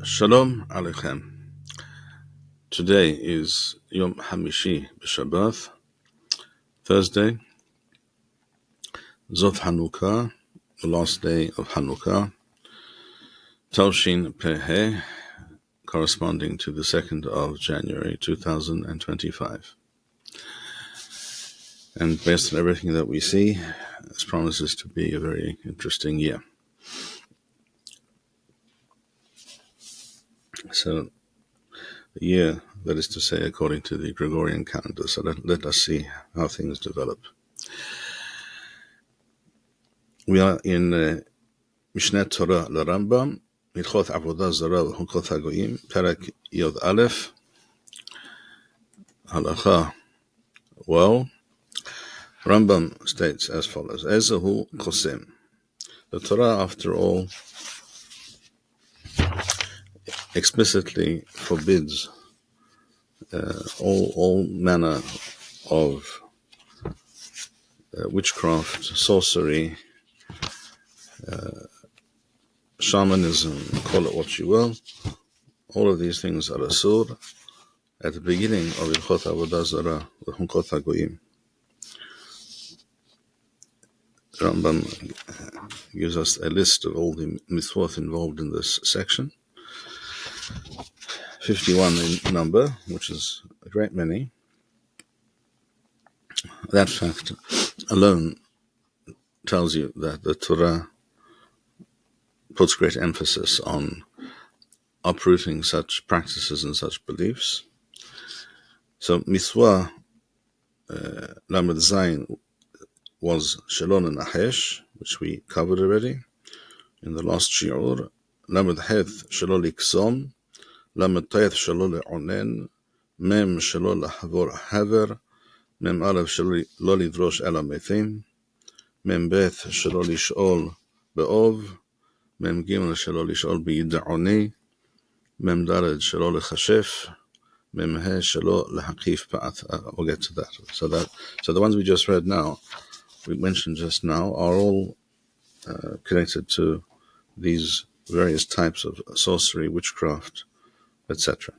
Shalom Aleichem. Today is Yom Hamishi B'Shabbat, Thursday, Zot Hanukkah, the last day of Hanukkah, Tavshin Peh, corresponding to the 2nd of January 2025. And based on everything that we see, this promises to be a very interesting year. So, the year, that is to say, according to the Gregorian calendar. So let us see how things develop. We are in Mishneh Torah Rambam, Hilchot Avoda, Zarah, Hilchot Perek Yod Aleph, Halacha. Well, Rambam states as follows: Ezehu Kosem. The Torah, after all, explicitly forbids all manner of witchcraft, sorcery, shamanism, call it what you will. All of these things are asur at the beginning of Hilchot Avoda Zarah, the Hilchot HaGoyim. Rambam gives us a list of all the mitzvot involved in this section, 51 in number, which is a great many. That fact alone tells you that the Torah puts great emphasis on uprooting such practices and such beliefs. So mitzvah Lamed Zayin was Shilo Nachesh, which we covered already in the last shiur. Lamed Het Shilo Liksom, Lamed Tet Shilo Le'onen, Mem Shilo Le'havor Haver, Mem Aleph Shilo Lidrosh El HaMetim, Mem Bet Shilo Lish'ol Be'ov, Mem Gimel Shilo Lish'ol B'Yida'oni, Mem Daled Shilo Lechashef, Mem He Shilo Lehakif Pa'at. We'll get to that. So the ones we just read now, we mentioned just now, are all connected to these various types of sorcery, witchcraft, etc.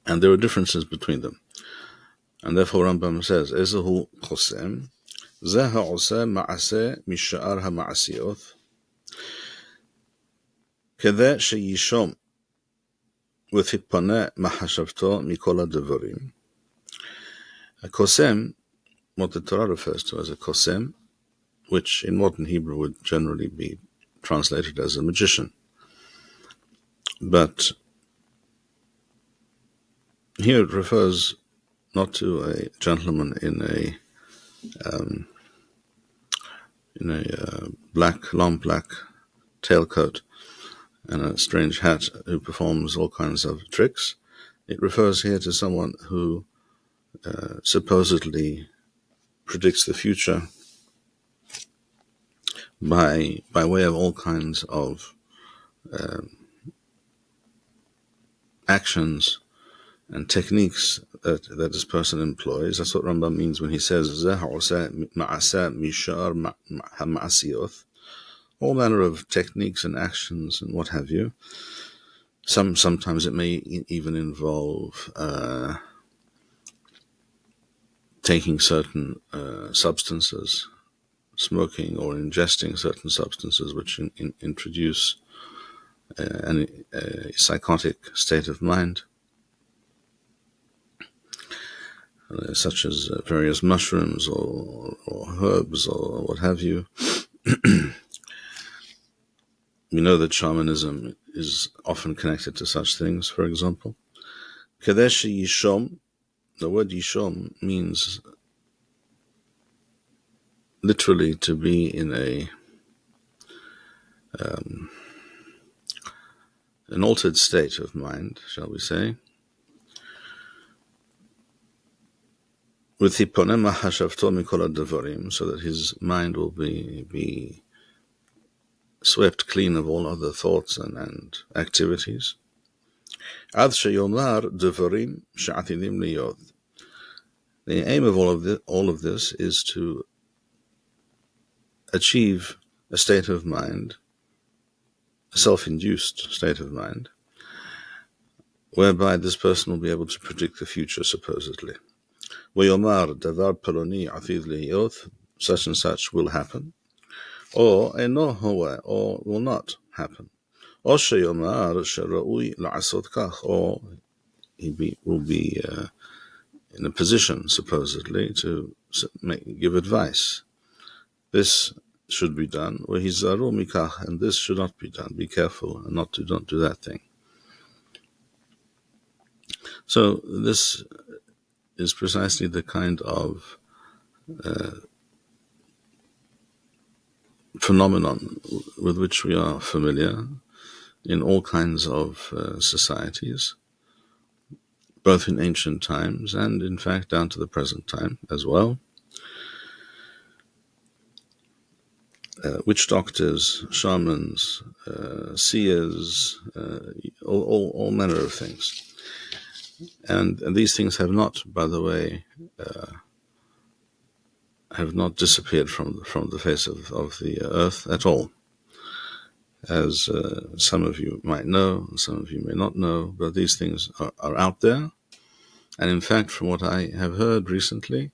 And there are differences between them. And therefore Rambam says, Ezehu Kosem, Zeh ha'oseh ma'aseh misha'ar ha'ma'asiyot, Kedeh sheyishom v'titpaneh mahashavto mikol ha'devarim. A Kosem, what the Torah refers to as a Kosem, which in modern Hebrew would generally be translated as a magician. But here it refers not to a gentleman in a long black tailcoat and a strange hat who performs all kinds of tricks. It refers here to someone who supposedly predicts the future by way of all kinds of actions and techniques that this person employs. That's what Rambam means when he says all manner of techniques and actions and what have you. Sometimes it may even involve taking certain substances, smoking or ingesting certain substances which introduce a psychotic state of mind, such as various mushrooms or herbs or what have you. We know that shamanism is often connected to such things, for example. Kadesh Yishom, the word Yishom means literally to be in an altered state of mind, shall we say, with hiponem mahashavto mikol ha'devarim, so that his mind will be swept clean of all other thoughts and activities. Ad sheyomar devarim she'atidim liyot. The aim of all of this is to achieve a state of mind, a self-induced state of mind, whereby this person will be able to predict the future, supposedly. وَيَمَارْ دَذَارْ پَلُونِي عَفِيذ لِهِيوث, such and such will happen, or اِنَّهُ هُوَ, or will not happen. Or شَيَمَارْ شَرَؤُي لَعَصَدْ كَخ, or he will be in a position, supposedly, to give advice. This should be done, وَهِزَارُ مِكَخ, and this should not be done. Be careful and don't do that thing. So this is precisely the kind of phenomenon with which we are familiar in all kinds of societies, both in ancient times and, in fact, down to the present time as well. Witch doctors, shamans, seers, all manner of things. And these things have not, by the way, have not disappeared from the face of the earth at all. As some of you might know, some of you may not know, but these things are out there. And in fact, from what I have heard recently,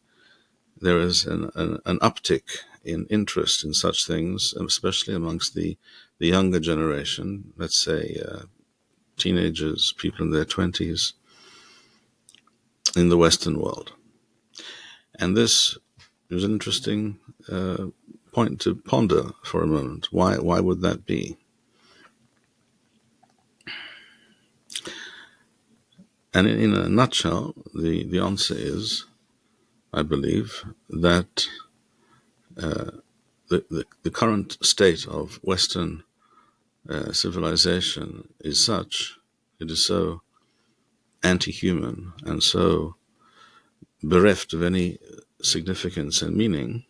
there is an uptick in interest in such things, especially amongst the younger generation, let's say teenagers, people in their 20s, in the Western world. And this is an interesting point to ponder for a moment. Why would that be? And in a nutshell, the answer is, I believe, that the current state of Western civilization is such, it is so anti-human and so bereft of any significance and meaning,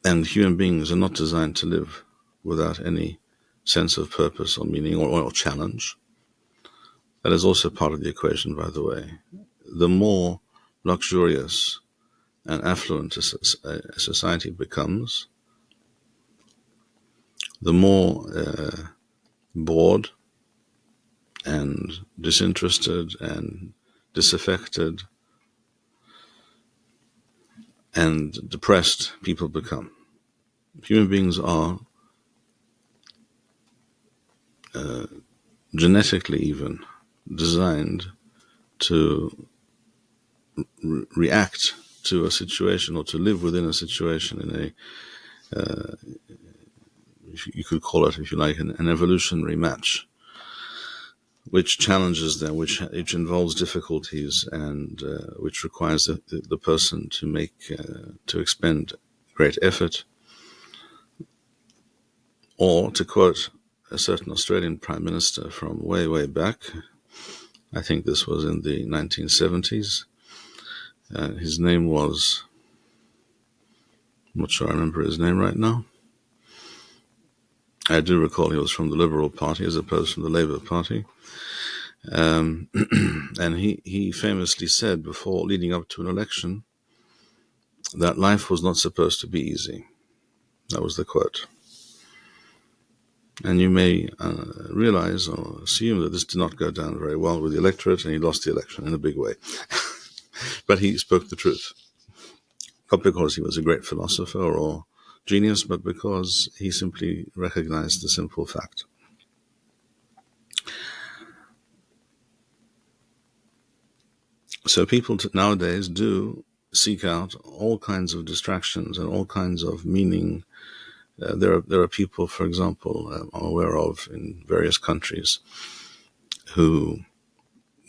and human beings are not designed to live without any sense of purpose or meaning or challenge. That is also part of the equation, by the way. The more luxurious and affluent a society becomes, the more bored and disinterested and disaffected and depressed people become. Human beings are genetically even designed to react to a situation, or to live within a situation in a, you could call it, if you like, an evolutionary match, which challenges them, which involves difficulties, and which requires the person to expend great effort. Or, to quote a certain Australian Prime Minister from way back, I think this was in the 1970s, his name was, I'm not sure I remember his name right now. I do recall he was from the Liberal Party as opposed from the Labour Party. And he famously said, before leading up to an election, that life was not supposed to be easy. That was the quote. And you may realize or assume that this did not go down very well with the electorate, and he lost the election in a big way. But he spoke the truth. Not because he was a great philosopher or genius, but because he simply recognized the simple fact. So people nowadays do seek out all kinds of distractions and all kinds of meaning. There are people, for example, I'm aware of in various countries, who,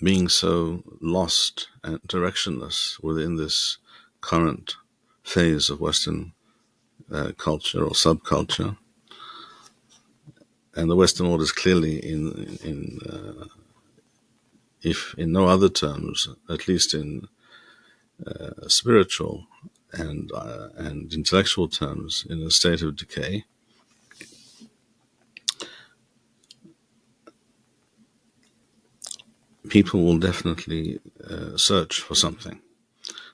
being so lost and directionless within this current phase of Western culture or subculture, and the Western world is clearly if in no other terms, at least in spiritual and intellectual terms, in a state of decay. People will definitely search for something.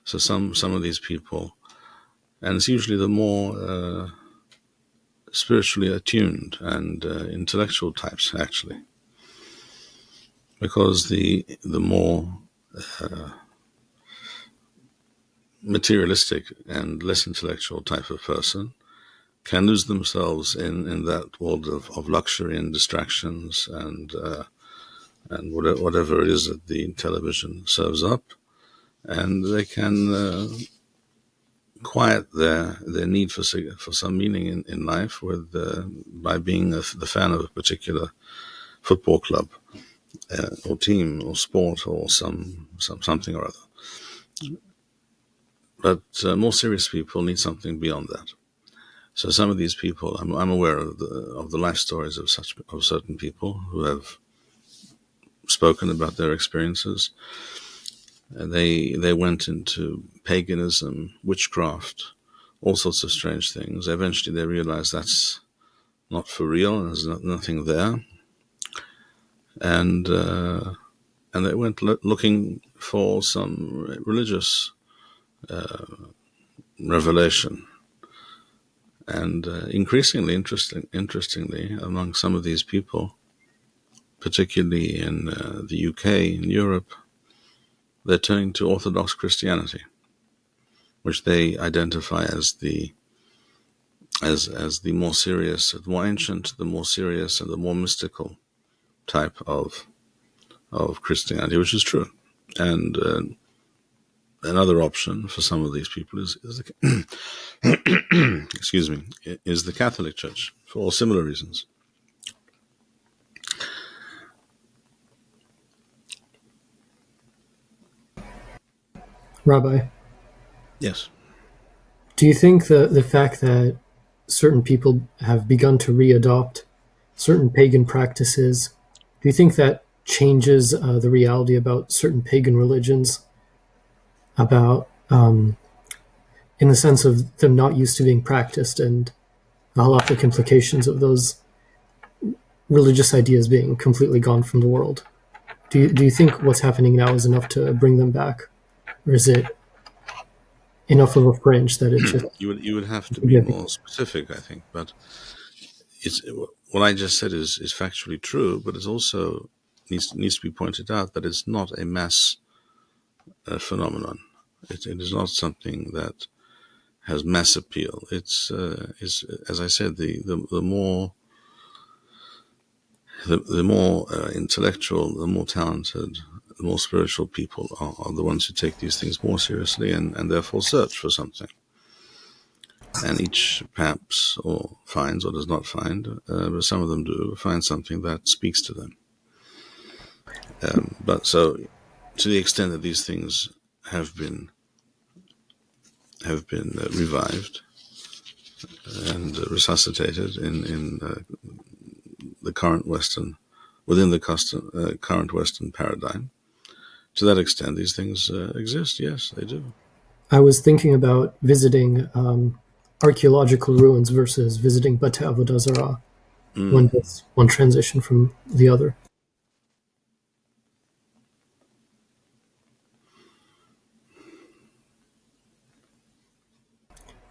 So some of these people And it's usually the more spiritually attuned and intellectual types, actually, because the more materialistic and less intellectual type of person can lose themselves in that world of luxury and distractions and whatever it is that the television serves up, and they can quiet their need for some meaning in life with by being the fan of a particular football club or team or sport or something or other. But more serious people need something beyond that. So some of these people, I'm aware of the life stories of certain people who have spoken about their experiences. They went into paganism, witchcraft, all sorts of strange things. Eventually they realized that's not for real, and there's nothing there. And they went looking for some religious revelation. And increasingly interestingly, among some of these people, particularly in the UK, in Europe, they're turning to Orthodox Christianity, which they identify as the more serious, the more ancient, the more serious, and the more mystical type of Christianity, which is true. And another option for some of these people is excuse me, is the Catholic Church, for all similar reasons. Rabbi, Yes. do you think the fact that certain people have begun to readopt certain pagan practices, do you think that changes the reality about certain pagan religions, about in the sense of them not used to being practiced and the halachic implications of those religious ideas being completely gone from the world? Do you think what's happening now is enough to bring them back, or is it enough of a fringe that it just You would have to be more specific, I think. But it's what I just said is factually true, but it's also needs to be pointed out that it's not a mass phenomenon. It is not something that has mass appeal. It's as I said, the more intellectual, the more talented, the more spiritual people are the ones who take these things more seriously and therefore search for something. And each perhaps or finds or does not find, but some of them do find something that speaks to them. But so, to the extent that these things have been revived and resuscitated in the current Western, within the current Western paradigm, to that extent, these things exist. Yes, they do. I was thinking about visiting archaeological ruins versus visiting Bate Avoda Zarah. When does one transition from the other?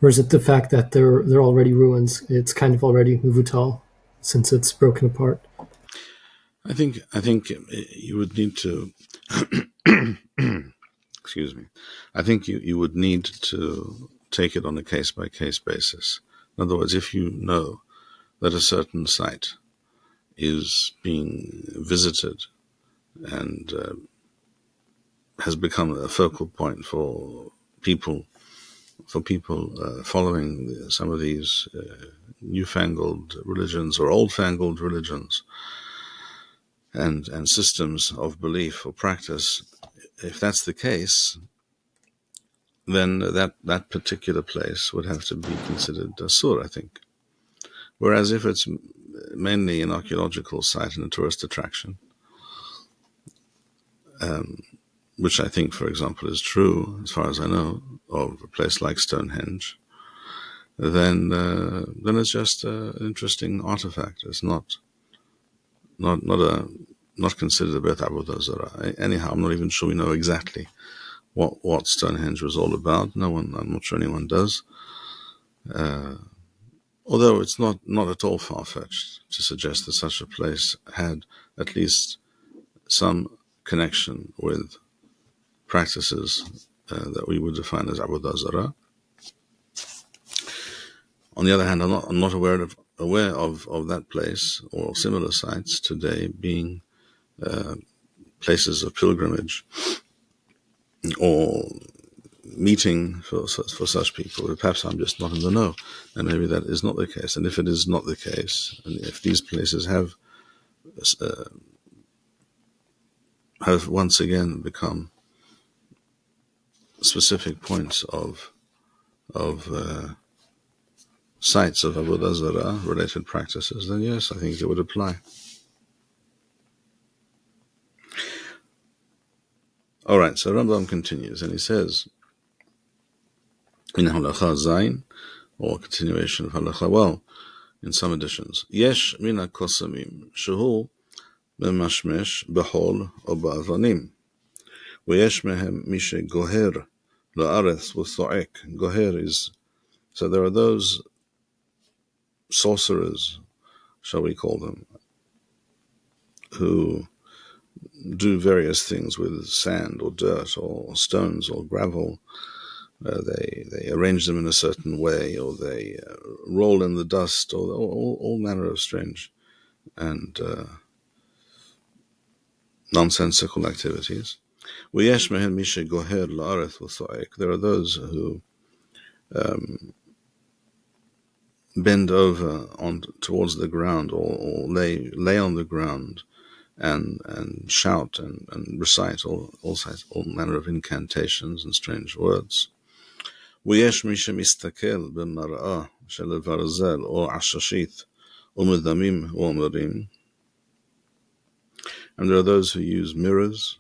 Or is it the fact that they're already ruins? It's kind of already muvutal since it's broken apart. I think you would need to excuse me. I think you would need to take it on a case by case basis. In other words, if you know that a certain site is being visited and has become a focal point for people following some of these newfangled religions or old-fangled religions and systems of belief or practice. If that's the case, then that particular place would have to be considered asur, I think. Whereas if it's mainly an archaeological site and a tourist attraction, which I think, for example, is true, as far as I know, of a place like Stonehenge, then it's just an interesting artifact. It's not considered a Beit Avodah Zarah. Anyhow, I'm not even sure we know exactly what Stonehenge was all about. I'm not sure anyone does. Although it's not at all far-fetched to suggest that such a place had at least some connection with practices that we would define as Avoda Zarah. On the other hand, I'm not aware of that place or similar sites today being places of pilgrimage or meeting for such people. Perhaps I'm just not in the know, and maybe that is not the case. And if it is not the case, and if these places have once again become specific points of sites of Avodah Zarah related practices, then yes, I think it would apply. All right, so Rambam continues, and he says in Halacha Zayin, or continuation of Halacha, well, in some editions, Yesh mina kosamim shehu memashmesh behol o ba'avanim, v'yesh mehem mishe goher la'aretz v'tho'ek. Goher is, so there are those sorcerers, shall we call them, who do various things with sand or dirt or stones or gravel. They arrange them in a certain way, or they roll in the dust, or all manner of strange and nonsensical activities. There are those who bend over towards the ground, or lay on the ground and shout and recite all manner of incantations and strange words. ויש מי שמסתכל במראה של ברזל או עששית ומדמים ואומרים, and there are those who use mirrors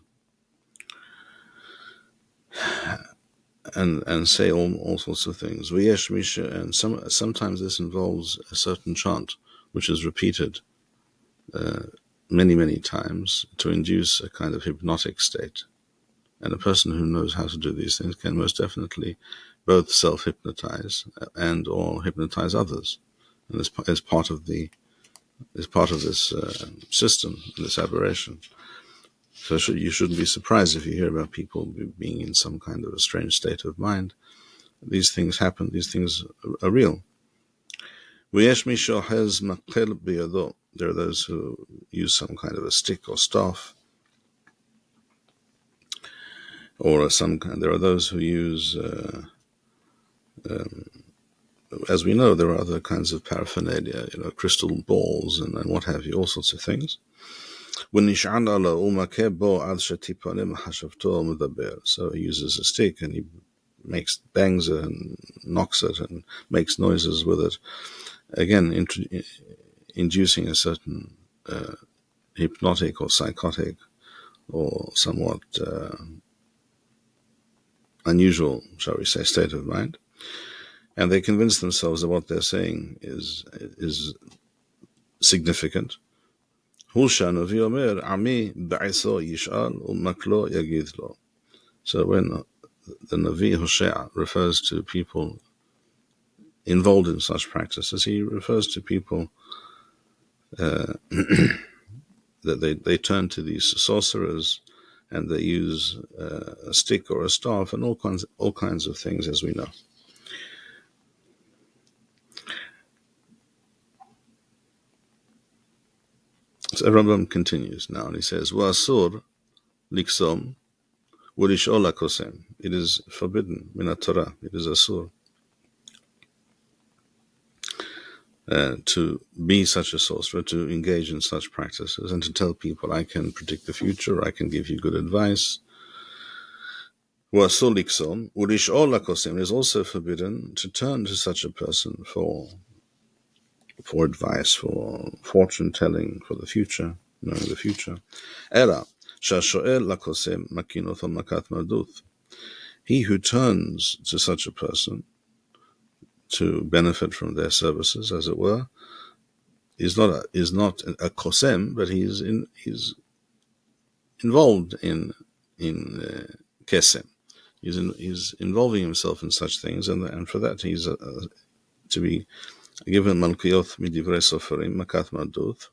and say all sorts of things. ויש מי and sometimes this involves a certain chant which is repeated many times to induce a kind of hypnotic state. And a person who knows how to do these things can most definitely both self-hypnotize and or hypnotize others. And this is part of this system, this aberration. So you shouldn't be surprised if you hear about people being in some kind of a strange state of mind. These things happen. These things are real. There are those who use some kind of a stick or staff, or there are those who use, as we know, there are other kinds of paraphernalia, crystal balls and what have you, all sorts of things. So he uses a stick and he bangs it and knocks it and makes noises with it, again inducing a certain hypnotic or psychotic or somewhat unusual, shall we say, state of mind. And they convince themselves that what they're saying is significant. So when the Navi Hosea refers to people involved in such practices, he refers to people that they turn to these sorcerers and they use a stick or a staff and all kinds of things, as we know. So Rambam continues now, and he says, "V'asur liksom v'lishol hakosem." It is forbidden min Torah. It is asur to be such a sorcerer, to engage in such practices, and to tell people, "I can predict the future. I can give you good advice." V'asur liksom v'lishol hakosem. It is also forbidden to turn to such a person for advice, for fortune telling, for the future, knowing the future. Ela shashoel lakosem makinoth makat marduth. He who turns to such a person to benefit from their services, as it were, is not a kosem, but he's involved in kesem. He's involving himself in such things, and for that he's to be given malkiyot midivrei soferim makat madut.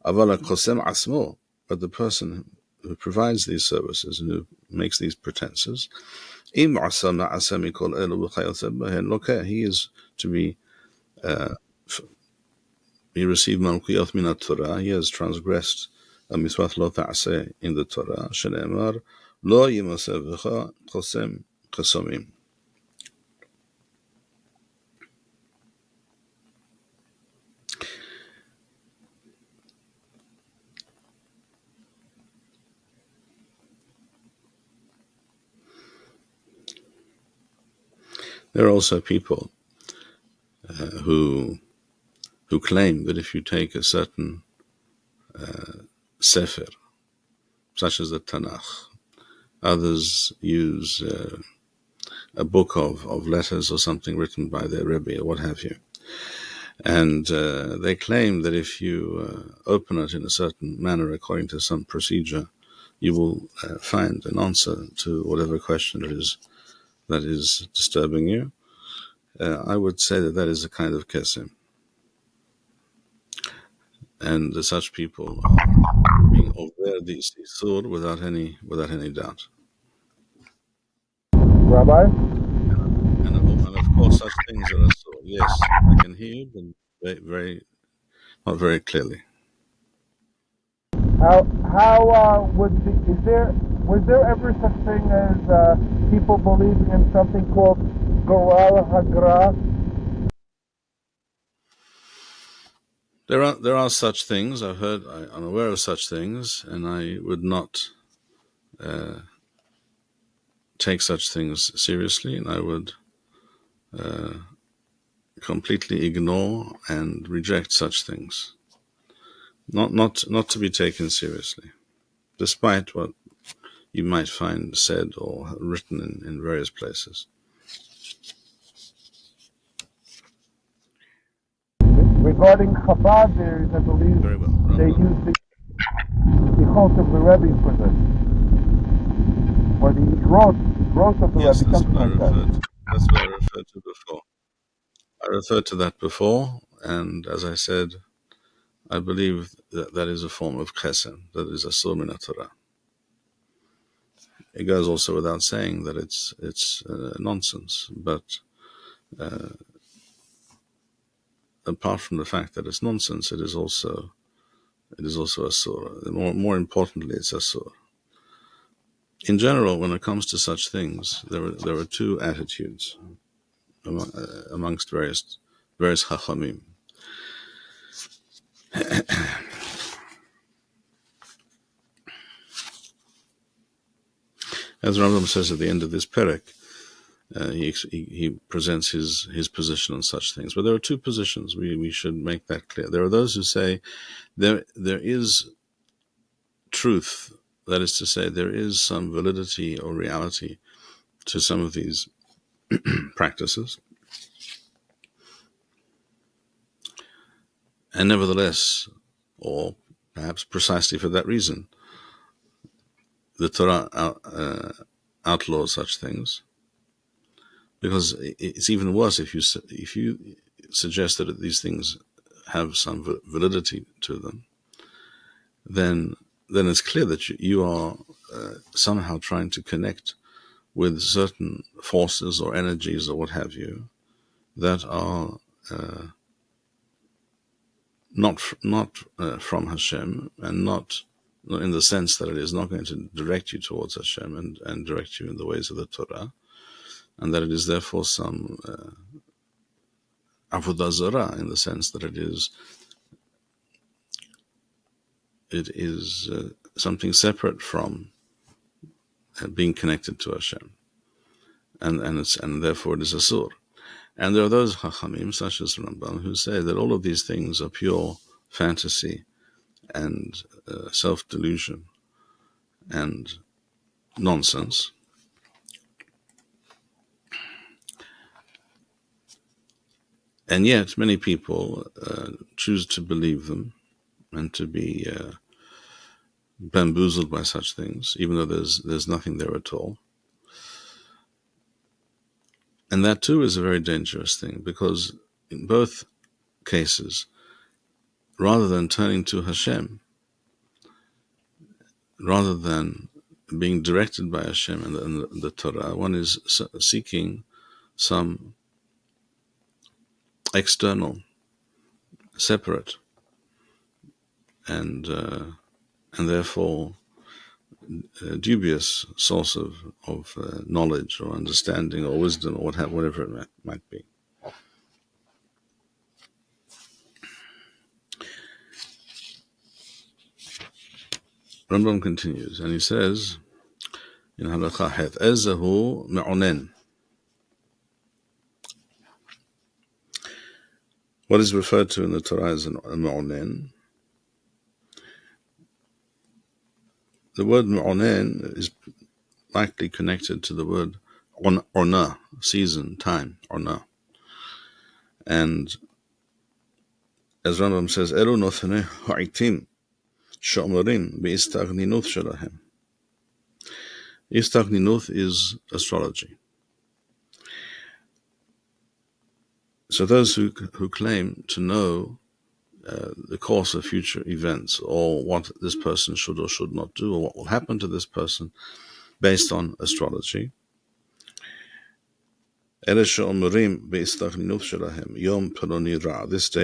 Aval kosem asmo, but the person who provides these services and who makes these pretenses, he is to be he received malkiyot min Torah. He has transgressed a mitzvah lo ta'aseh in the Torah. Shene'emar lo yimasev kosem chesomim. There are also people who claim that if you take a certain sefer, such as the Tanakh, others use a book of letters or something written by their Rebbe or what have you, and they claim that if you open it in a certain manner according to some procedure, you will find an answer to whatever question it is that is disturbing you. I would say that is a kind of kesem, and such people are being over these sur without any doubt. Rabbi? And of course, such things are sur. Yes, I can hear you, but not very clearly. Was there ever such thing as people believing in something called Goral Hagra? There are such things. I'm aware of such things, and I would not take such things seriously, and I would completely ignore and reject such things. Not to be taken seriously, despite what you might find said or written in various places. Regarding Chabad, I believe Very well. they use the Hilchot of the Rebbe for this, or the growth of the Yes, Rebbe, something like that. That's what I referred to before. I referred to that before, and as I said, I believe that is a form of chesed, that is a sur min Torah. It goes also without saying that it's nonsense, but apart from the fact that it's nonsense, it is also a sur. More importantly, it's a sur. In general, when it comes to such things, there are two attitudes amongst various chachamim. As Rambam says at the end of this perek, he presents his position on such things. But there are two positions. We should make that clear. There are those who say there is truth, that is to say, there is some validity or reality to some of these practices, and nevertheless, or perhaps precisely for that reason, the Torah outlaws such things, because it's even worse if you suggest that these things have some validity to them. Then it's clear that you are somehow trying to connect with certain forces or energies or what have you that are not from Hashem, and not in the sense that it is not going to direct you towards Hashem and direct you in the ways of the Torah, and that it is therefore some Avoda Zarah, in the sense that it is something separate from being connected to Hashem, and therefore it is a sur. And there are those Chachamim, such as Rambam, who say that all of these things are pure fantasy and self-delusion and nonsense. And yet many people choose to believe them and to be bamboozled by such things, even though there's nothing there at all. And that too is a very dangerous thing, because in both cases, rather than turning to Hashem, rather than being directed by Hashem and the Torah, one is seeking some external, separate, and therefore dubious source of knowledge or understanding or wisdom or whatever it might be. Rambam continues, and he says in Halakha Het, Ezahu me'onen. What is referred to in the Torah as a me'onen? The word me'onen is likely connected to the word ona, season, time, ona. And as Rambam says, Elu nothene ha'itim she'omerim be'istagninuth shelahem. Istagninuth is astrology. So those who claim to know the course of future events, or what this person should or should not do, or what will happen to this person based on astrology, this day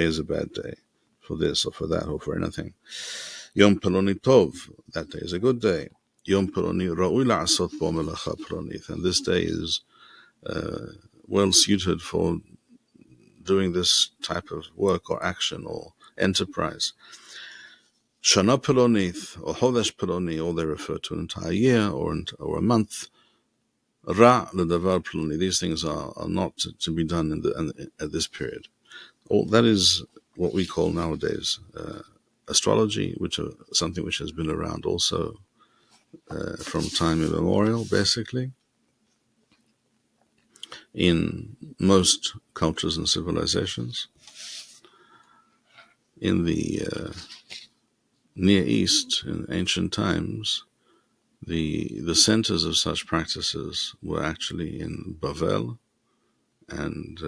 is a bad day for this or for that or for anything. Yom Peloni Tov, that day is a good day. Yom Peloni Ra'ui la'asot bo melacha pelonit, and this day is well suited for doing this type of work or action or enterprise. Shana Pelonith or Chodesh Peloni, or they refer to an entire year or a month. Ra l'davar Peloni, these things are not to be done at this period. That is what we call nowadays astrology, which are something which has been around also from time immemorial, basically, in most cultures and civilizations. In the Near East, in ancient times, the centers of such practices were actually in Bavel, and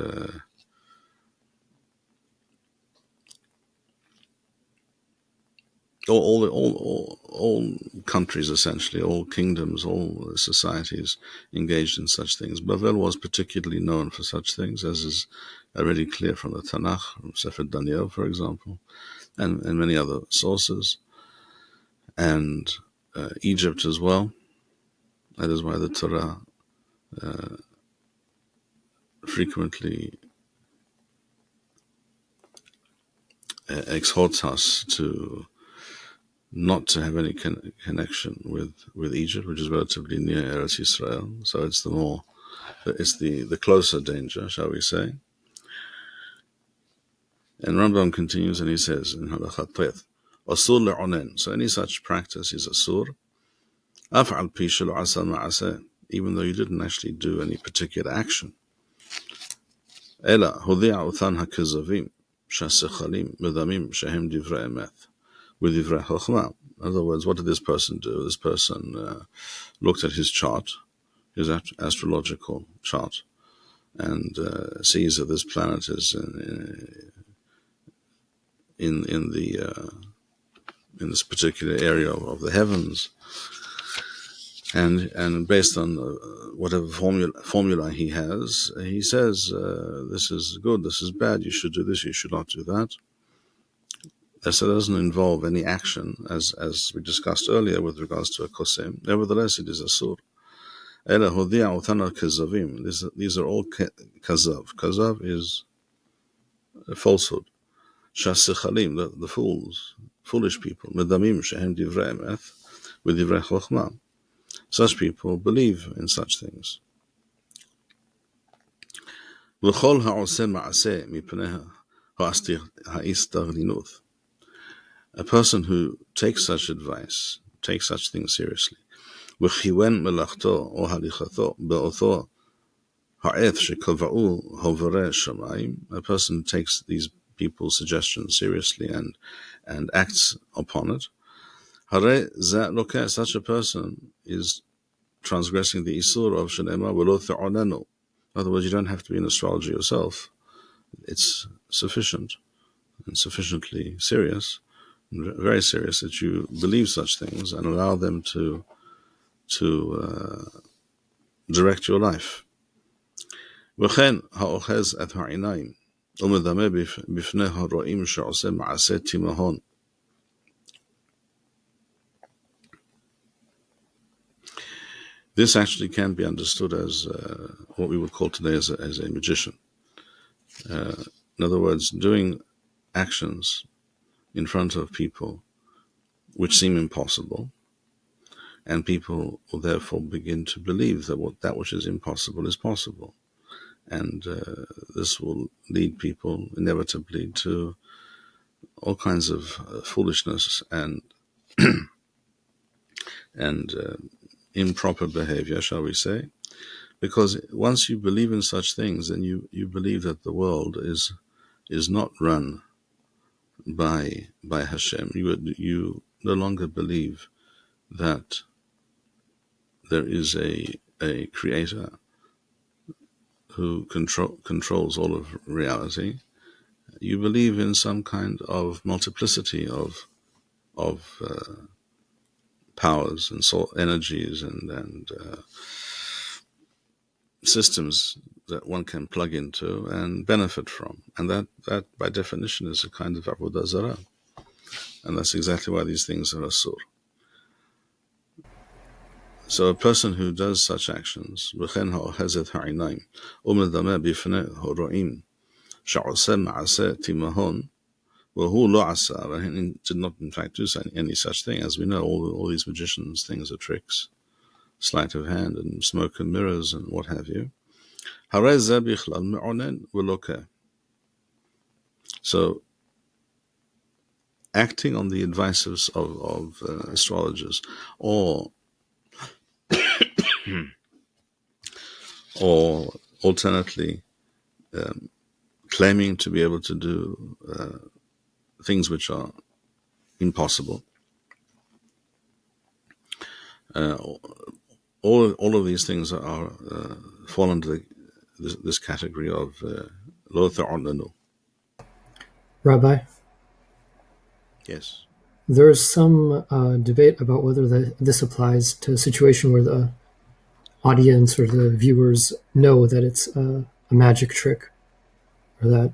all countries, essentially, all kingdoms, all societies engaged in such things. Bavel was particularly known for such things, as is already clear from the Tanakh, from Sefer Daniel, for example, and many other sources, and Egypt as well. That is why the Torah frequently exhorts us to not to have any connection with Egypt, which is relatively near Eretz Yisrael. So it's the closer danger, shall we say. And Rambam continues, and he says in Halakha Teth, Asur le'onen, so any such practice is asur, af'al pi shelo asa ma'aseh, even though you didn't actually do any particular action. Ela hudi'a uthan ha'kezavim, sha'sechalim, medamim, shehem divrei emeth, with divrei chokhmah. In other words, what did this person do? This person looked at his chart, his astrological chart, and sees that this planet is in this particular area of the heavens, and based on whatever formula he has, he says this is good, this is bad, you should do this, you should not do that. So it doesn't involve any action, as we discussed earlier with regards to a kosem. Nevertheless, it is asur. These are all kazav. Kazav is a falsehood. Shasechalim, the fools, foolish people. Medamim shehem divrei emeth, with divrei chokhmah. Such people believe in such things. V'chol ha'oseh ma'aseh mipnei ha'istagninuth. A person who takes such advice, takes such things seriously, v'chiwen melachto o halichato be'oto ha'eth shekava'u hoverei shamayim. A person takes these people's suggestions seriously and acts upon it. Hare zeh lokeh, such a person is transgressing the isur of shenema v'lo the'onenu. In other words, you don't have to be an astrologer yourself it's sufficient and sufficiently serious, very serious, that you believe such things and allow them to direct your life. וכן האוחז את העיניים ומדמה בפני הרואים שעושה מעשה תימהון. This actually can be understood as what we would call today as a magician. In other words, doing actions in front of people which seem impossible, and people will therefore begin to believe that which is impossible is possible. And this will lead people inevitably to all kinds of foolishness and improper behavior, shall we say, because once you believe in such things, then you believe that the world is not run by Hashem. You no longer believe that there is a creator who controls all of reality. You believe in some kind of multiplicity of powers and energies and systems that one can plug into and benefit from. And that by definition is a kind of Avoda Zarah. And that's exactly why these things are asur. So a person who does such actions, וכן האוחז העיניים ומדמה בפני הרואים שעושה מעשה תימהון, وهو לא עשה, and he did not in fact do any such thing. As we know, all these magicians' things are tricks, sleight of hand and smoke and mirrors and what have you. הרי זה בכלל מעונן ולוקה. So acting on the advice of astrologers, or alternately claiming to be able to do things which are impossible. All of these things are fall under this category of lo ta'allanu. Rabbi? Yes. There's some debate about whether this applies to a situation where the audience or the viewers know that it's a magic trick, or that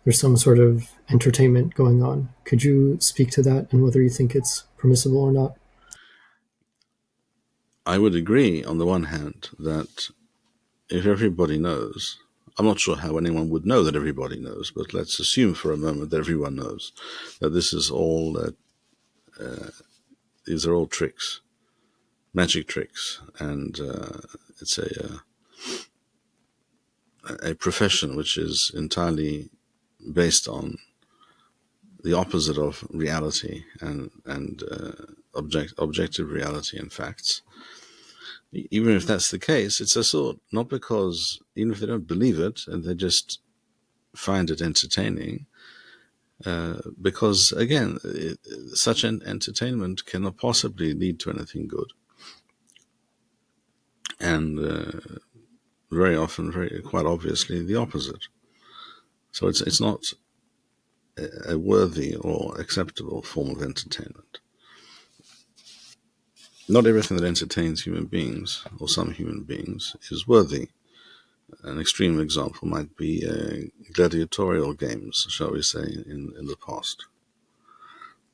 there's some sort of entertainment going on. Could you speak to that and whether you think it's permissible or not? I would agree, on the one hand, that if everybody knows, I'm not sure how anyone would know that everybody knows, but let's assume for a moment that everyone knows that this is all these are all tricks, magic tricks, and it's a profession which is entirely based on the opposite of reality and objective reality and facts. Even if that's the case, it's asur, not because, even if they don't believe it and they just find it entertaining, because again, such an entertainment cannot possibly lead to anything good, and very often, quite obviously, the opposite. So it's not a worthy or acceptable form of entertainment. Not everything that entertains human beings, or some human beings, is worthy. An extreme example might be gladiatorial games, shall we say, in the past.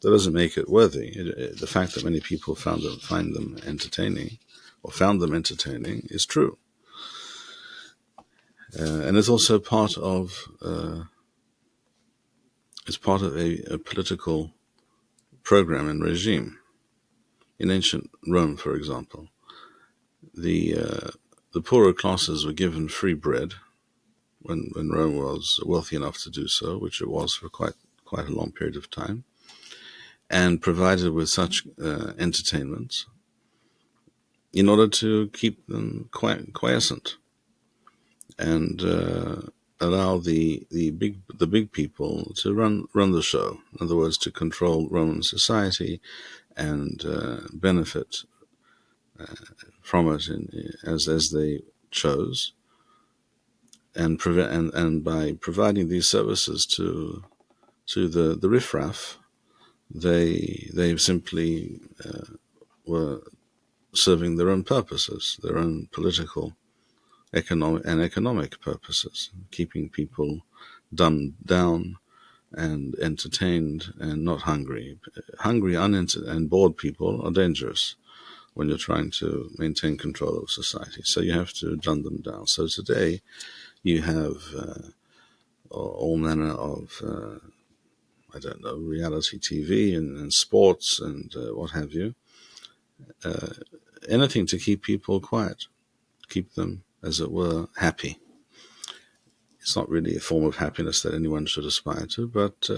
That doesn't make it worthy. The fact that many people find them entertaining, or found them entertaining, is true. And it's also part of a political program and regime. In ancient Rome, for example, the poorer classes were given free bread when Rome was wealthy enough to do so, which it was for quite a long period of time, and provided with such entertainments in order to keep them quiescent and allow the big people to run the show. In other words, to control Roman society and benefit from it as they chose, and by providing these services to the riffraff, they simply were serving their own purposes, their own political, economic purposes, keeping people dumbed down and entertained and not hungry. Hungry, and bored people are dangerous when you're trying to maintain control of society. So you have to dumb them down. So today you have all manner of, reality TV and sports and what have you. Anything to keep people quiet, keep them, as it were, happy. It's not really a form of happiness that anyone should aspire to, but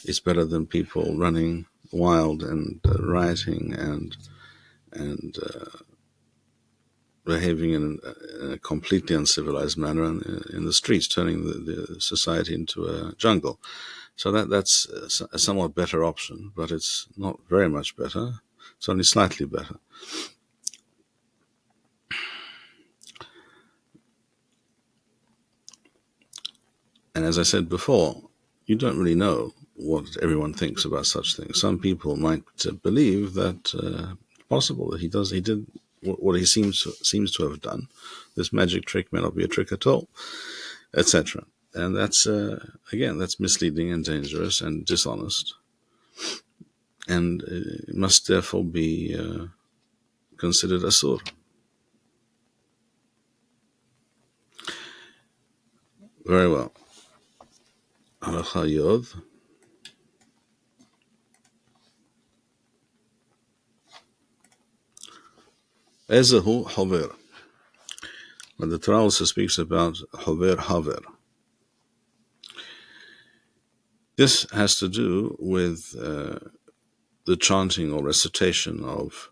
it's better than people running wild and rioting and behaving in a completely uncivilized manner in the streets, turning the society into a jungle. So that's a somewhat better option, but it's not very much better. It's only slightly better. And as I said before, you don't really know what everyone thinks about such things. Some people might believe that it's possible that he did what he seems to have done. This magic trick may not be a trick at all, etc. And that's again, that's misleading and dangerous and dishonest, and it must therefore be considered asur. Very well. Halacha Yod. Ezehu hover. But the Torah also speaks about hover haver. This has to do with the chanting or recitation of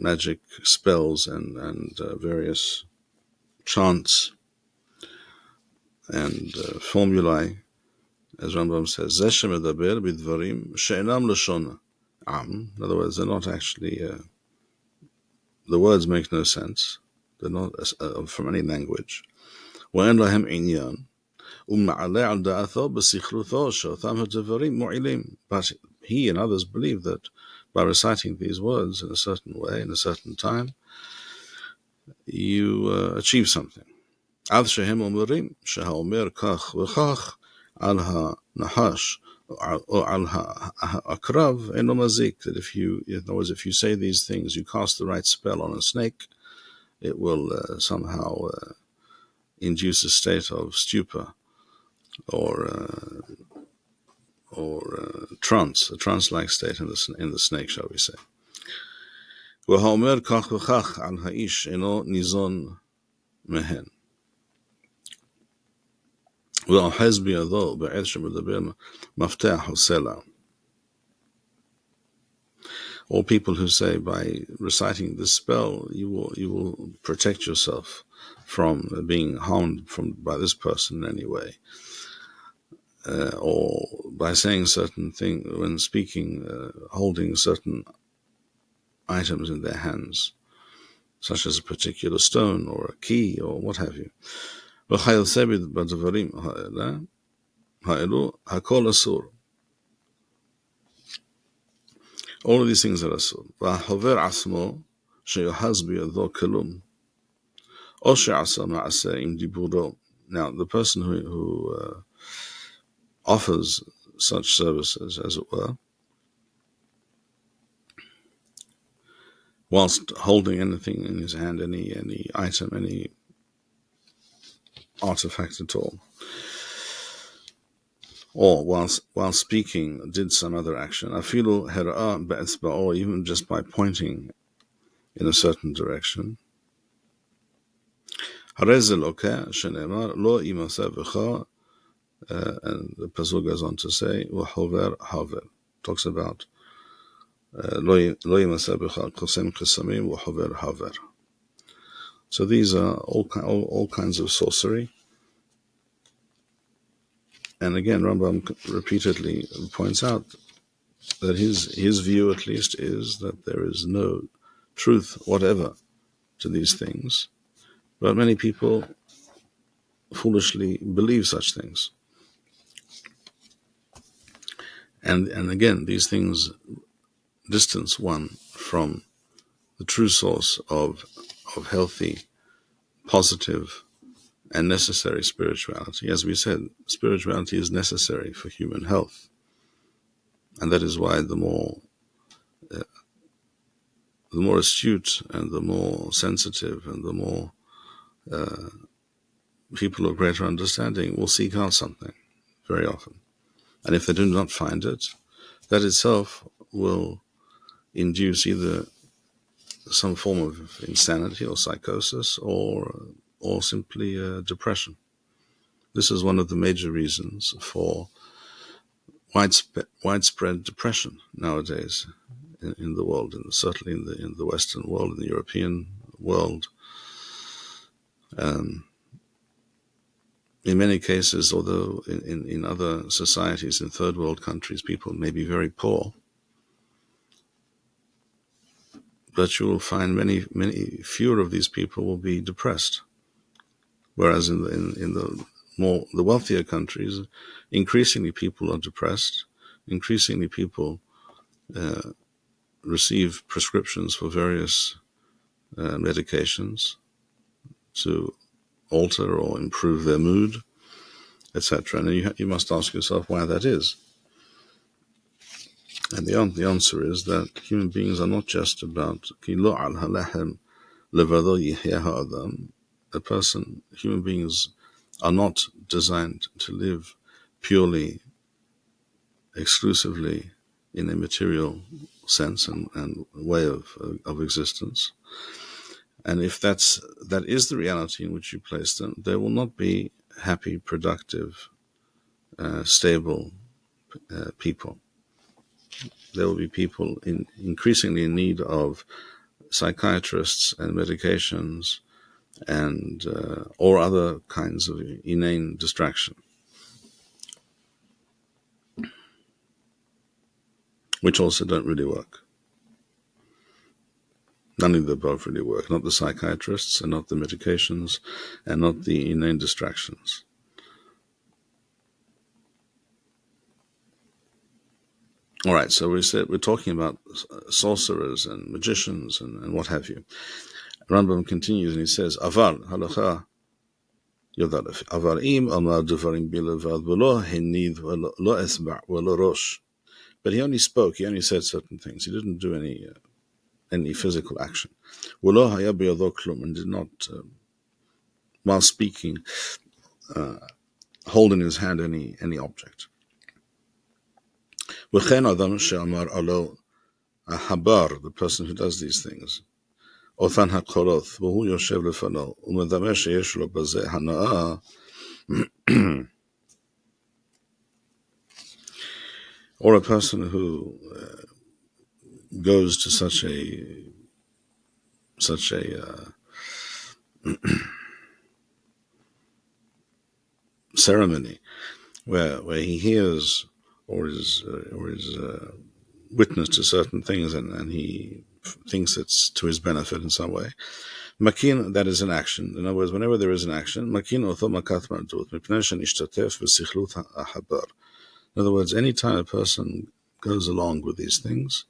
magic spells and various chants and formulae, as Rambam says, Zeh shemedaber bidvarim she'enam lashon am. In other words, they're not actually, the words make no sense. They're not from any language. Wa'en lahem inyan. But he and others believe that by reciting these words in a certain way, in a certain time, you achieve something. That if you say these things, you cast the right spell on a snake, it will somehow induce a state of stupor or trance, a trance-like state in the snake, shall we say. Or people who say by reciting this spell you will protect yourself from being harmed by this person in any way, or by saying certain things when speaking, holding certain items in their hands, such as a particular stone or a key or what have you. All of these things are asur. Now, the person who offers such services, as it were, whilst holding anything in his hand, any item, any artifact at all, or while speaking did some other action, afilu hera'a be'etzba'o, even just by pointing in a certain direction, harez elokeh shenemar lo imasa v'cha, and the pasuk goes on to say, v'hover haver, talks about lo imasa v'cha kosem chesamim v'hover haver. So these are all kinds of sorcery. And again, Rambam repeatedly points out that his view, at least, is that there is no truth whatever to these things, But many people foolishly believe such things. And again, these things distance one from the true source of healthy, positive, and necessary spirituality. As we said, spirituality is necessary for human health. And that is why the more astute and the more sensitive and the more people of greater understanding will seek out something very often. And if they do not find it, that itself will induce either some form of insanity or psychosis or simply depression. This is one of the major reasons for widespread depression nowadays in the world, and certainly in the Western world, in the European world. In many cases, although in other societies, in third world countries, people may be very poor, but you will find many fewer of these people will be depressed. Whereas in the wealthier countries, increasingly people are depressed. Increasingly people receive prescriptions for various medications to alter or improve their mood, etc. And you must ask yourself why that is. And the answer is that human beings are not just about human beings are not designed to live purely, exclusively in a material sense and way of existence. And if that is the reality in which you place them, they will not be happy, productive, stable people. There will be people increasingly in need of psychiatrists and medications and or other kinds of inane distraction, which also don't really work. None of the above really work. Not the psychiatrists, and not the medications, and not the inane distractions. All right, so we're talking about sorcerers and magicians and what have you. Rambam continues and he says, Avar halacha yodalef. Avar im amar devarim bilevad v'lo henid v'lo esba' v'lo rosh. But he only said certain things. He didn't do any physical action. V'lo haya biyado klum, and did not, while speaking, hold in his hand any object. V'chen adam she'amar alo habar, the person who does these things, Othan HaKoloth, V'hu Yoshev Lefano, U'medameh sheyesh lo bazeh hana'ah, or a person who goes to such a ceremony where he hears or is witness to certain things and he thinks it's to his benefit in some way. Makin, that is an action. In other words, whenever there is an action, makin otho makat mardut, mipnei shenishtatef v'sichlut habar. In other words, any time a person goes along with these things,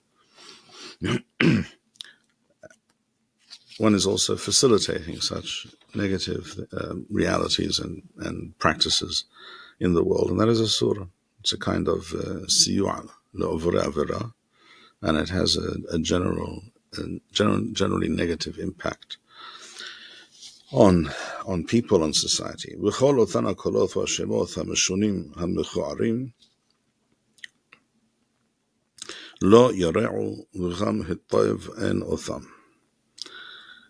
one is also facilitating such negative realities and practices in the world, and that is a surah. It's a kind of siyu'a le'ovre avera, and it has a generally negative impact on people and society. V'chol othan hakoloth v'hashemot hameshunim hamechuarim lo yare'u v'cham hittoiv en otham.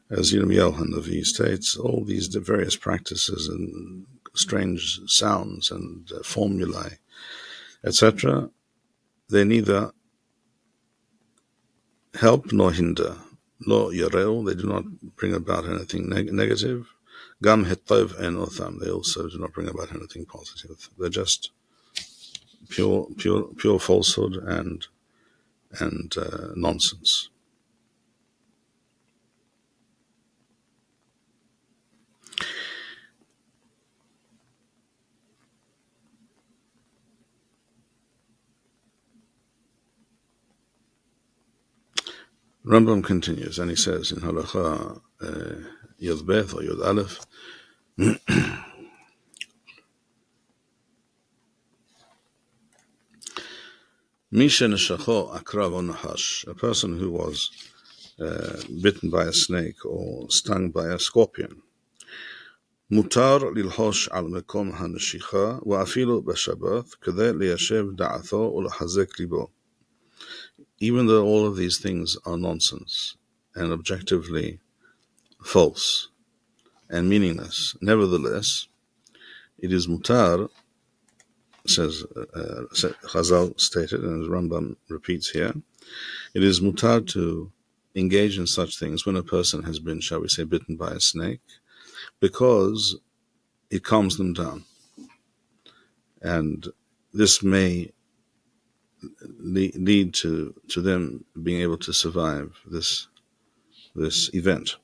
As Yirmiyahu Hanavi states, all these various practices and strange sounds and formulae, etc., they neither help nor hinder. Lo yareu, they do not bring about anything negative. Gam hetov en otham, they also do not bring about anything positive. They're just pure falsehood and nonsense. Rambam continues, and he says in Halacha Yod Bet or Yod Aleph, Misha Neshacho Akrav or Nahash, a person who was bitten by a snake or stung by a scorpion. Mutar lilhosh al mekom hanashicha wa afilu b'Shabbat kedei liyashev da'atho ulahazek libo. Even though all of these things are nonsense and objectively false and meaningless, nevertheless, it is mutar, says Chazal stated, and as Rambam repeats here, it is mutar to engage in such things when a person has been, shall we say, bitten by a snake, because it calms them down. And this may lead to them being able to survive this event.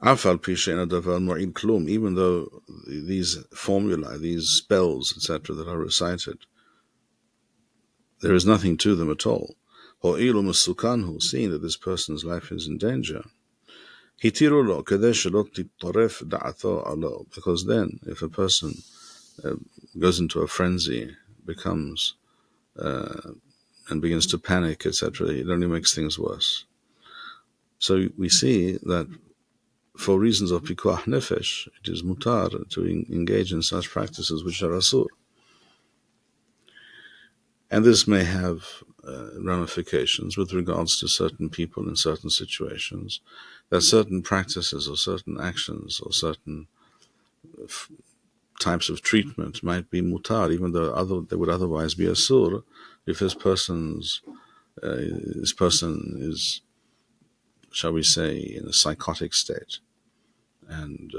Even though these formulae, these spells, etc., that are recited, there is nothing to them at all. Seeing that this person's life is in danger, because then if a person goes into a frenzy, becomes and begins to panic, etc., it only makes things worse. So we see that for reasons of pikuach nefesh, it is mutar to engage in such practices which are asur. And this may have ramifications with regards to certain people in certain situations, that certain practices or certain actions or certain types of treatment might be mutar, even though they would otherwise be asur, if this person is, shall we say, in a psychotic state, and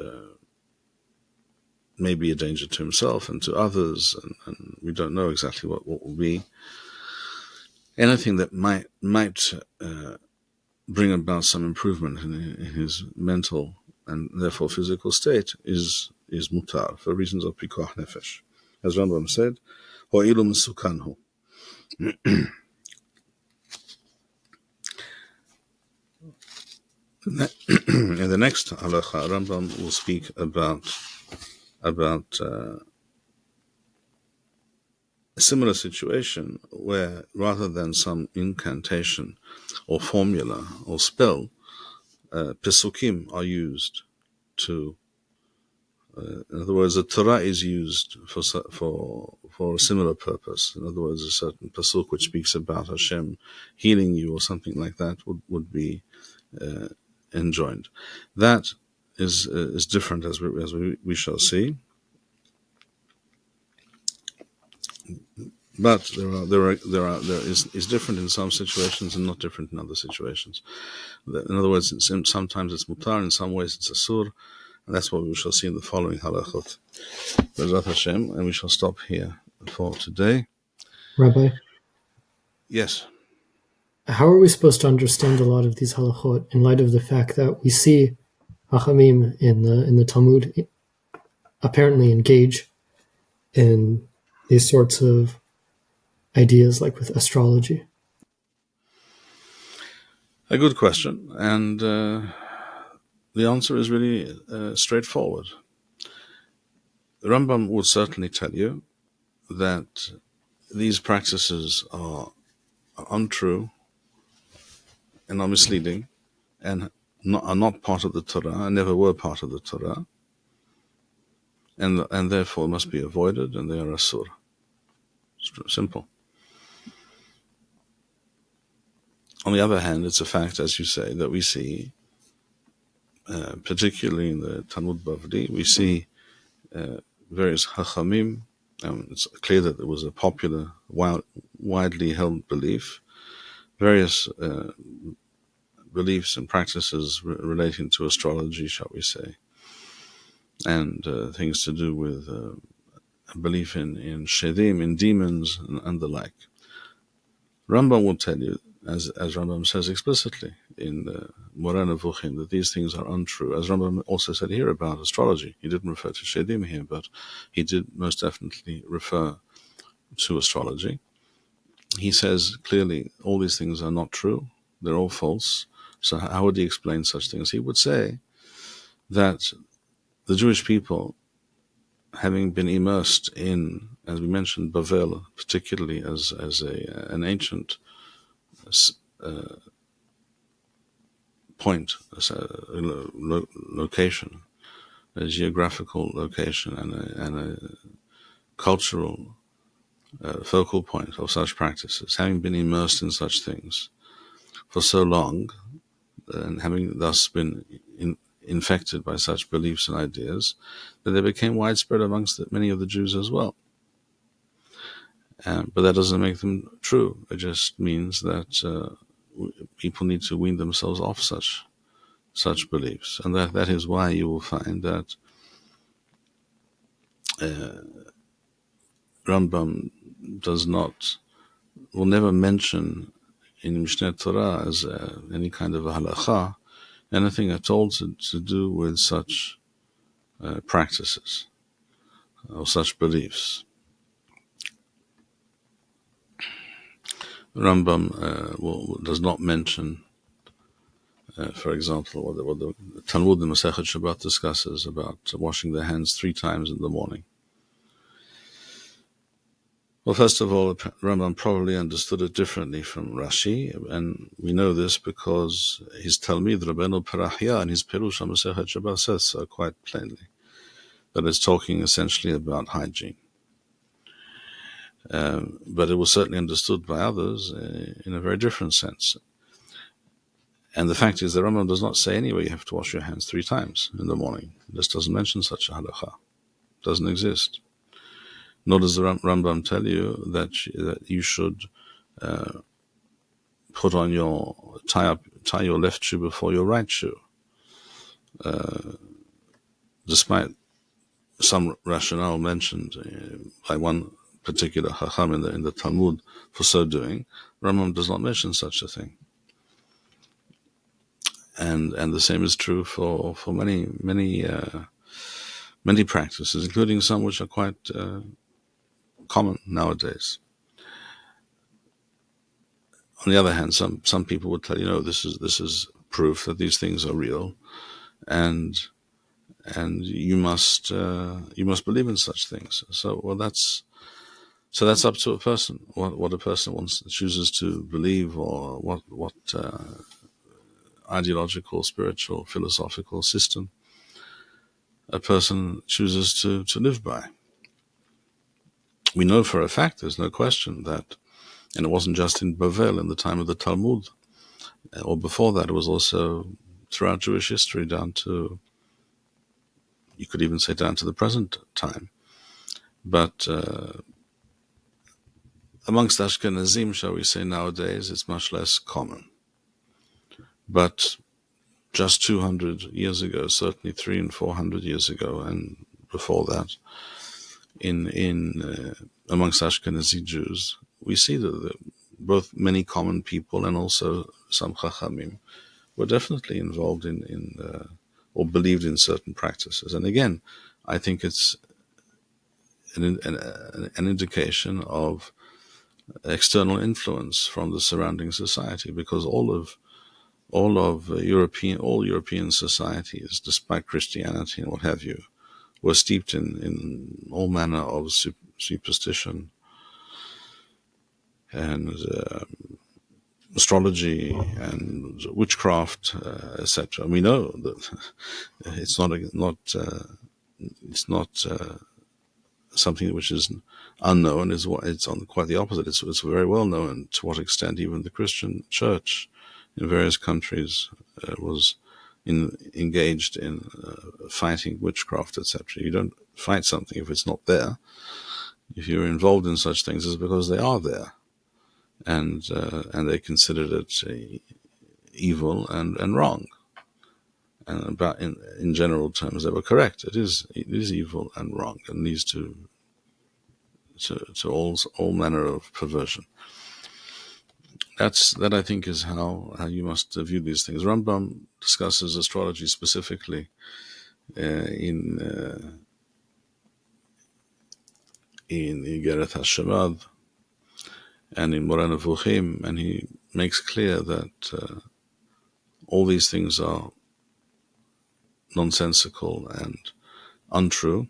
may be a danger to himself and to others, and we don't know exactly what will be. Anything that might bring about some improvement in his mental and therefore physical state is mutar, for reasons of pikuach nefesh. As Rambam said, ho'ilu mesukanhu. In the next halacha, Rambam will speak about a similar situation where, rather than some incantation or formula or spell, pesukim are used to. In other words, the Torah is used for a similar purpose. In other words, a certain pasuk which speaks about Hashem healing you or something like that would be enjoined. That is different, as we shall see. But there is different in some situations and not different in other situations. In other words, sometimes it's mutar, in some ways it's asur, and that's what we shall see in the following halachot. B'ezrat Hashem, and we shall stop here for today. Rabbi, Yes. how are we supposed to understand a lot of these halachot in light of the fact that we see Hachamim in the Talmud apparently engage in these sorts of ideas, like with astrology? A good question, and the answer is really straightforward. The Rambam would certainly tell you that these practices are untrue and are misleading and are not part of the Torah and never were part of the Torah, and therefore must be avoided, and they are asur. It's simple. On the other hand, it's a fact, as you say, that we see, particularly in the Talmud Bavli, we see various Chachamim. It's clear that there was a popular, widely held belief, various beliefs and practices relating to astrology, shall we say, and things to do with belief in shedim, in demons, and the like. Rambam will tell you, as Rambam says explicitly in the Moreh Nevuchim, that these things are untrue. As Rambam also said here about astrology, he didn't refer to shedim here, but he did most definitely refer to astrology. he says clearly all these things are not true. They're all false. So how would he explain such things? He would say that the Jewish people, having been immersed in, as we mentioned, Bavel, particularly as an ancient point, location, a geographical location, and a cultural focal point of such practices, having been immersed in such things for so long, and having thus been infected by such beliefs and ideas, that they became widespread amongst many of the Jews as well. But that doesn't make them true. It just means that people need to wean themselves off such beliefs, and that is why you will find that Rambam will never mention in Mishneh Torah as any kind of a halacha anything at all to do with such practices or such beliefs. Rambam does not mention, for example, what the Talmud in Masechet Shabbat discusses about washing their hands 3 times in the morning. Well, first of all, Rambam probably understood it differently from Rashi, and we know this because his Talmid, Rabbeinu Parahya, in his Perush on Masechet Shabbat says so quite plainly, that it's talking essentially about hygiene. But it was certainly understood by others in a very different sense. And the fact is, the Rambam does not say anywhere you have to wash your hands 3 times in the morning. It just doesn't mention such a halakha. It doesn't exist. Nor does the Rambam tell you that you should tie your left shoe before your right shoe, despite some rationale mentioned by one particular Chacham in the Talmud for so doing. Rambam does not mention such a thing, and the same is true for many practices, including some which are quite common nowadays. On the other hand, some people would tell you, no, this is proof that these things are real, and you must believe in such things. So that's up to a person, what a person chooses to believe, or what ideological, spiritual, philosophical system a person chooses to live by. We know for a fact, there's no question that, and it wasn't just in Bavel in the time of the Talmud, or before that, it was also throughout Jewish history down to, you could even say, down to the present time. But amongst Ashkenazim, shall we say, nowadays, it's much less common. But just 200 years ago, certainly 300 and 400 years ago, and before that, in amongst Ashkenazi Jews, we see that both many common people and also some Chachamim were definitely involved in or believed in certain practices. And again, I think it's an indication of external influence from the surrounding society, because all European societies, despite Christianity and what have you, were steeped in all manner of superstition and astrology and witchcraft, etc. We know that it's not something which is unknown. It's on quite the opposite. It's very well known to what extent even the Christian Church in various countries was engaged in fighting witchcraft, etc. You don't fight something if it's not there. If you're involved in such things, it's because they are there, and they considered it evil and wrong. And about in general terms, they were correct. It is evil and wrong, and leads to all manner of perversion. That I think is how you must view these things. Rambam discusses astrology specifically in Igeret HaShemad, and in Moreh Nevuchim, and he makes clear that all these things are nonsensical and untrue.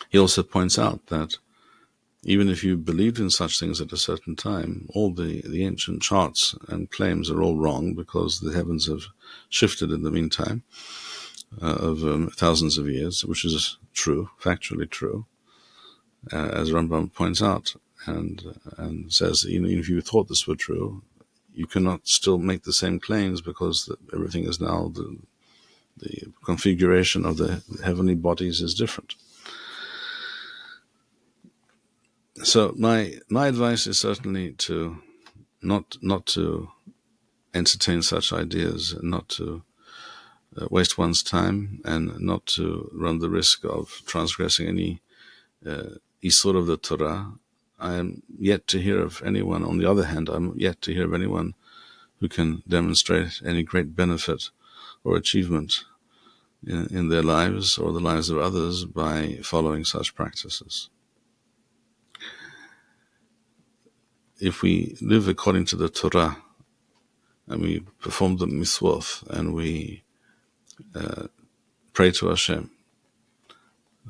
He also points out that even if you believed in such things at a certain time, all the ancient charts and claims are all wrong, because the heavens have shifted in the meantime of thousands of years, which is true, factually true, as Rambam points out, and says, even if you thought this were true, you cannot still make the same claims, because everything is now, the configuration of the heavenly bodies is different. So my advice is certainly to not to entertain such ideas, and not to waste one's time, and not to run the risk of transgressing any isur of the Torah. I am yet to hear of anyone, on the other hand, I'm yet to hear of anyone who can demonstrate any great benefit or achievement in their lives or the lives of others by following such practices. If we live according to the Torah, and we perform the mitzvot, and we pray to Hashem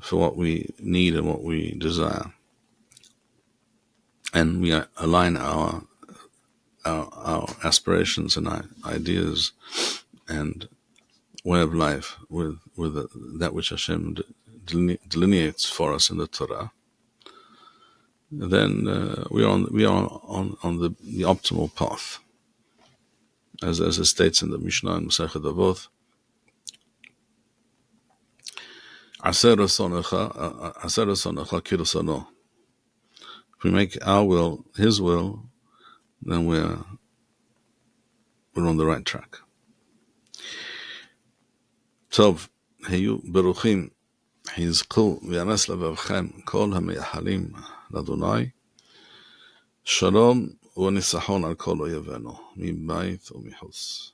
for what we need and what we desire, and we align our aspirations and our ideas and way of life with that which Hashem delineates for us in the Torah, then we are on the optimal path, as it states in the Mishneh in Masechet Avoda. If we make our will His will, then we're on the right track. Tov, hiyu beruchim, hizku v'yames levavchem kol hameichalim l'Adonai, shalom u'nisachon al kol oyevenu, mibayit u'mihus.